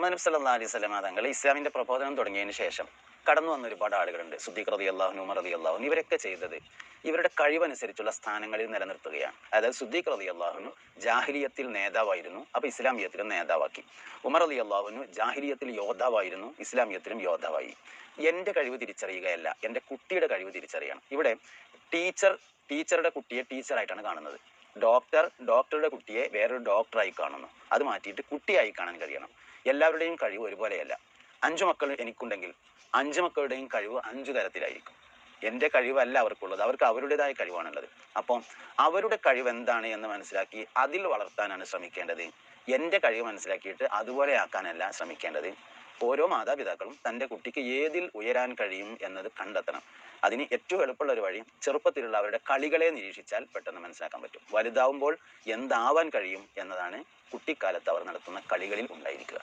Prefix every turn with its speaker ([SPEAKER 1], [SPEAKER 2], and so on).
[SPEAKER 1] നബി സല്ലല്ലാഹു അലൈഹി വസല്ലം തങ്ങൾ ഇസ്ലാമിന്റെ പ്രബോധനം തുടങ്ങിയതിന് ശേഷം കടന്നു വന്ന ഒരുപാട് ആളുകളുണ്ട്. സിദ്ദീഖ് റളിയല്ലാഹു അൻഹു, ഉമർ റളിയല്ലാഹു അൻഹു. ഇവരൊക്കെ ചെയ്തത് ഇവരുടെ കഴിവനുസരിച്ചുള്ള സ്ഥാനങ്ങളിൽ നിലനിർത്തുകയാണ്. അതായത് സിദ്ദീഖ് റളിയല്ലാഹു അൻഹു ജാഹിലിയത്തിൽ നേതാവായിരുന്നു, അപ്പോൾ ഇസ്ലാമിയത്തിലും നേതാവാക്കി. ഉമർ റളിയല്ലാഹു അൻഹു ജാഹിലിയത്തിൽ യോദ്ധാവായിരുന്നു, ഇസ്ലാമിയത്തിലും യോദ്ധാവായി. എൻ്റെ കഴിവ് തിരിച്ചറിയുകയല്ല, എൻ്റെ കുട്ടിയുടെ കഴിവ് തിരിച്ചറിയണം. ഇവിടെ ടീച്ചറുടെ കുട്ടിയെ ടീച്ചറായിട്ടാണ് കാണുന്നത്. ഡോക്ടറുടെ കുട്ടിയെ വേറൊരു ഡോക്ടറായി കാണുന്നു. അത് മാറ്റിയിട്ട് കുട്ടിയായി കാണാൻ കഴിയണം. എല്ലാവരുടെയും കഴിവ് ഒരുപോലെയല്ല. 5 മക്കൾ എനിക്കുണ്ടെങ്കിൽ 5 മക്കളുടെയും കഴിവ് 5 തരത്തിലായിരിക്കും. എൻ്റെ കഴിവല്ല അവർക്കുള്ളത്, അവർക്ക് അവരുടേതായ കഴിവാണുള്ളത്. അപ്പം അവരുടെ കഴിവ് എന്താണ് എന്ന് മനസ്സിലാക്കി അതിൽ വളർത്താനാണ് ശ്രമിക്കേണ്ടത്. എൻ്റെ കഴിവ് മനസ്സിലാക്കിയിട്ട് അതുപോലെ ആക്കാനല്ല ശ്രമിക്കേണ്ടത്. ഓരോ മാതാപിതാക്കളും തൻ്റെ കുട്ടിക്ക് ഏതിൽ ഉയരാൻ കഴിയും എന്നത് കണ്ടെത്തണം. അതിന് ഏറ്റവും എളുപ്പമുള്ള ഒരു വഴി ചെറുപ്പത്തിലുള്ള അവരുടെ കളികളെ നിരീക്ഷിച്ചാൽ പെട്ടെന്ന് മനസ്സിലാക്കാൻ പറ്റും. വലുതാവുമ്പോൾ എന്താവാൻ കഴിയും എന്നതാണ് കുട്ടിക്കാലത്ത് അവർ നടത്തുന്ന കളികളിൽ ഉണ്ടായിരിക്കുക.